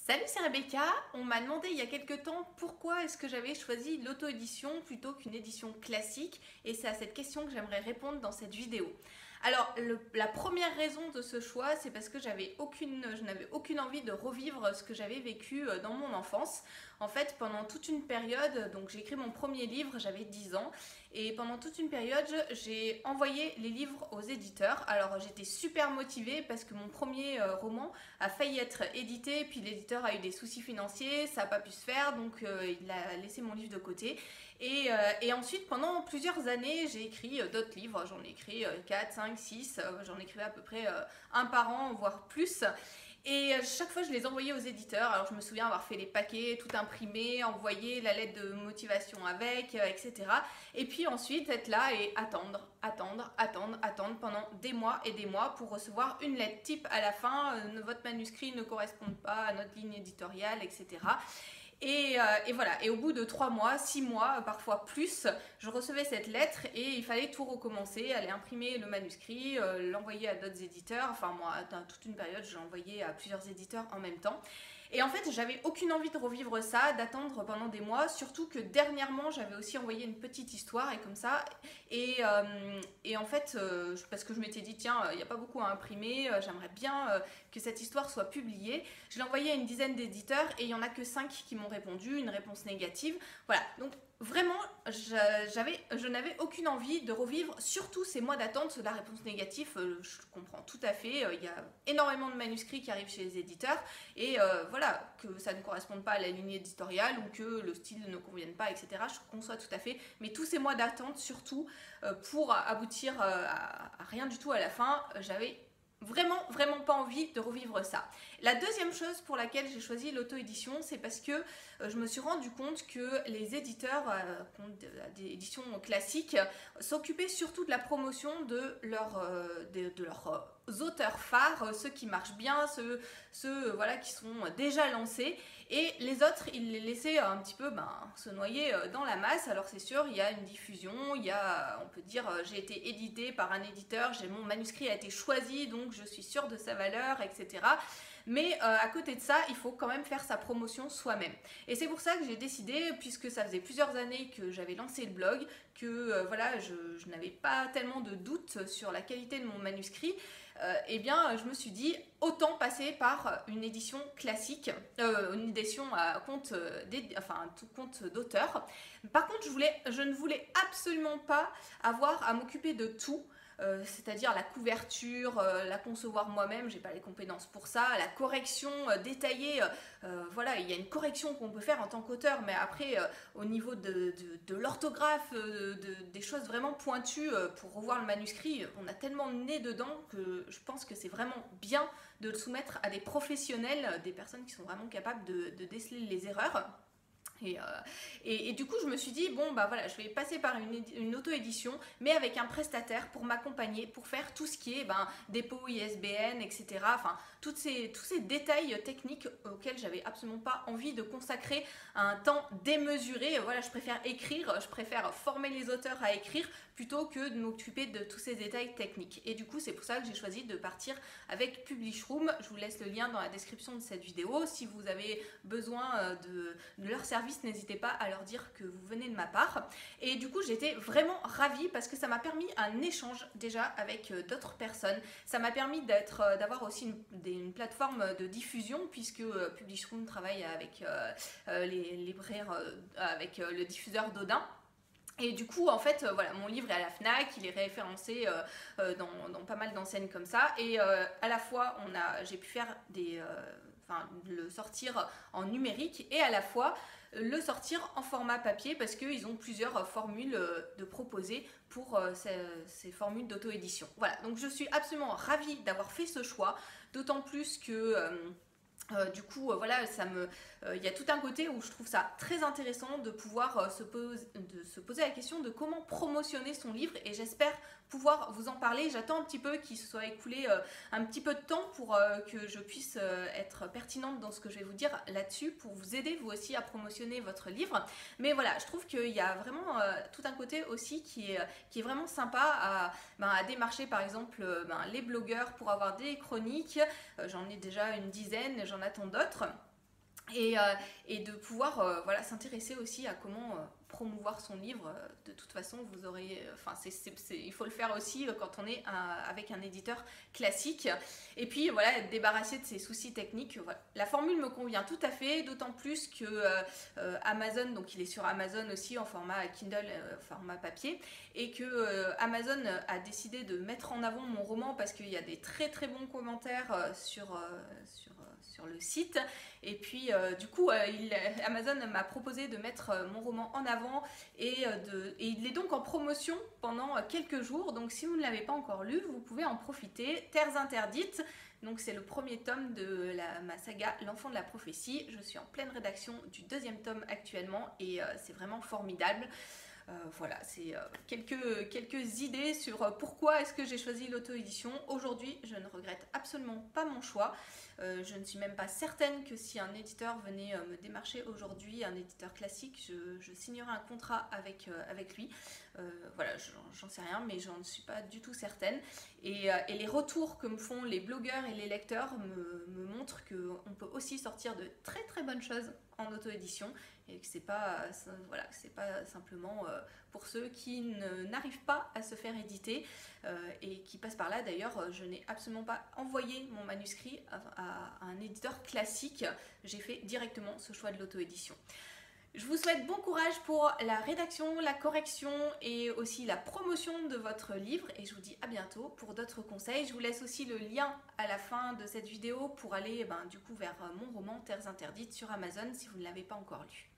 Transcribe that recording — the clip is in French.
Salut, c'est Rebecca. On m'a demandé il y a quelques temps pourquoi est-ce que j'avais choisi l'auto-édition plutôt qu'une édition classique, et c'est à cette question que j'aimerais répondre dans cette vidéo. Alors, la première raison de ce choix, c'est parce que je n'avais aucune envie de revivre ce que j'avais vécu dans mon enfance. En fait, pendant toute une période, donc j'ai écrit mon premier livre, j'avais 10 ans, et pendant toute une période, j'ai envoyé les livres aux éditeurs. Alors, j'étais super motivée parce que mon premier roman a failli être édité, puis l'éditeur a eu des soucis financiers, ça n'a pas pu se faire, donc il a laissé mon livre de côté. Et ensuite, pendant plusieurs années, j'ai écrit d'autres livres. J'en ai écrit 4, 5, 6. J'en écrivais à peu près un par an, voire plus. Et chaque fois, je les envoyais aux éditeurs. Alors, je me souviens avoir fait les paquets, tout imprimé, envoyer la lettre de motivation avec, etc. Et puis ensuite, être là et attendre pendant des mois et des mois pour recevoir une lettre type à la fin. Votre manuscrit ne correspond pas à notre ligne éditoriale, etc. Et voilà, et au bout de 3 mois, 6 mois, parfois plus, je recevais cette lettre et il fallait tout recommencer, aller imprimer le manuscrit, l'envoyer à d'autres éditeurs. Enfin, moi, dans toute une période, j'ai envoyé à plusieurs éditeurs en même temps. Et en fait, j'avais aucune envie de revivre ça, d'attendre pendant des mois, surtout que dernièrement, j'avais aussi envoyé une petite histoire et comme ça. Et en fait, parce que je m'étais dit, tiens, il n'y a pas beaucoup à imprimer, j'aimerais bien que cette histoire soit publiée. Je l'ai envoyée à une dizaine d'éditeurs et il n'y en a que 5 qui m'ont répondu, une réponse négative. Voilà, donc vraiment, je n'avais aucune envie de revivre, surtout ces mois d'attente. La réponse négative, je comprends tout à fait. Il y a énormément de manuscrits qui arrivent chez les éditeurs et voilà, que ça ne corresponde pas à la ligne éditoriale ou que le style ne convienne pas, etc. Je conçois tout à fait. Mais tous ces mois d'attente, surtout pour aboutir à rien du tout à la fin, j'avais vraiment pas envie de revivre ça. La deuxième chose pour laquelle j'ai choisi l'auto-édition, c'est parce que je me suis rendu compte que les éditeurs d'édition classique s'occupaient surtout de la promotion de leurs auteurs phares, ceux qui marchent bien, ceux voilà, qui sont déjà lancés, et les autres, ils les laissaient un petit peu se noyer dans la masse. Alors c'est sûr, il y a une diffusion, il y a, on peut dire, j'ai été édité par un éditeur, mon manuscrit a été choisi, donc je suis sûre de sa valeur, etc. Mais à côté de ça, il faut quand même faire sa promotion soi-même. Et c'est pour ça que j'ai décidé, puisque ça faisait plusieurs années que j'avais lancé le blog, que voilà, je n'avais pas tellement de doutes sur la qualité de mon manuscrit, eh bien je me suis dit, autant passer par une édition classique, une édition à compte, tout compte d'auteur. Par contre, je ne voulais absolument pas avoir à m'occuper de tout. C'est-à-dire la couverture, la concevoir moi-même, j'ai pas les compétences pour ça, la correction détaillée, voilà, il y a une correction qu'on peut faire en tant qu'auteur, mais après au niveau de l'orthographe, des choses vraiment pointues pour revoir le manuscrit, on a tellement de nez dedans que je pense que c'est vraiment bien de le soumettre à des professionnels, des personnes qui sont vraiment capables de déceler les erreurs. Et du coup, je me suis dit, bon, bah voilà, je vais passer par une auto-édition, mais avec un prestataire pour m'accompagner, pour faire tout ce qui est dépôt ISBN, etc. Enfin, tous ces détails techniques auxquels j'avais absolument pas envie de consacrer un temps démesuré. Voilà, je préfère écrire, je préfère former les auteurs à écrire plutôt que de m'occuper de tous ces détails techniques. Et du coup, c'est pour ça que j'ai choisi de partir avec Publishroom. Je vous laisse le lien dans la description de cette vidéo. Si vous avez besoin de leur service, n'hésitez pas à leur dire que vous venez de ma part. Et du coup, j'étais vraiment ravie parce que ça m'a permis un échange déjà avec d'autres personnes. Ça m'a permis d'avoir aussi une plateforme de diffusion, puisque Publishroom travaille avec les libraires, avec le diffuseur d'Odin. Et du coup, en fait, voilà, mon livre est à la FNAC, il est référencé dans pas mal d'enseignes comme ça. Et à la fois, j'ai pu faire le sortir en numérique et à la fois le sortir en format papier, parce qu'ils ont plusieurs formules de proposer pour ces formules d'auto-édition. Voilà, donc je suis absolument ravie d'avoir fait ce choix, d'autant plus que du coup, voilà, il y a tout un côté où je trouve ça très intéressant de pouvoir se poser la question de comment promotionner son livre, et j'espère pouvoir vous en parler. J'attends un petit peu qu'il se soit écoulé un petit peu de temps pour que je puisse être pertinente dans ce que je vais vous dire là-dessus, pour vous aider vous aussi à promotionner votre livre. Mais voilà, je trouve qu'il y a vraiment tout un côté aussi qui est vraiment sympa à démarcher, par exemple les blogueurs pour avoir des chroniques. J'en ai déjà une dizaine, j'en attends d'autres. et de pouvoir voilà, s'intéresser aussi à comment promouvoir son livre. De toute façon, vous aurez, enfin, il faut le faire aussi quand on est avec un éditeur classique. Et puis voilà, être débarrassé de ces soucis techniques. Voilà. La formule me convient tout à fait, d'autant plus que Amazon, donc il est sur Amazon aussi en format Kindle, format papier, et que Amazon a décidé de mettre en avant mon roman parce qu'il y a des très très bons commentaires sur le site. Et puis du coup Amazon m'a proposé de mettre mon roman en avant et il est donc en promotion pendant quelques jours. Donc si vous ne l'avez pas encore lu, vous pouvez en profiter. Terres interdites, donc c'est le premier tome de ma saga L'Enfant de la prophétie. Je suis en pleine rédaction du deuxième tome actuellement et c'est vraiment formidable. Voilà, c'est quelques idées sur pourquoi est-ce que j'ai choisi l'auto-édition. Aujourd'hui, je ne regrette absolument pas mon choix. Je ne suis même pas certaine que si un éditeur venait me démarcher aujourd'hui, un éditeur classique, je signerais un contrat avec lui. Voilà, j'en sais rien, mais j'en suis pas du tout certaine. Et les retours que me font les blogueurs et les lecteurs me montrent qu'on peut aussi sortir de très très bonnes choses en auto-édition et que c'est pas, voilà, c'est pas simplement pour ceux qui n'arrivent pas à se faire éditer et qui passent par là. D'ailleurs, je n'ai absolument pas envoyé mon manuscrit à un éditeur classique. J'ai fait directement ce choix de l'auto-édition. Je vous souhaite bon courage pour la rédaction, la correction et aussi la promotion de votre livre et je vous dis à bientôt pour d'autres conseils. Je vous laisse aussi le lien à la fin de cette vidéo pour aller du coup vers mon roman Terres interdites sur Amazon si vous ne l'avez pas encore lu.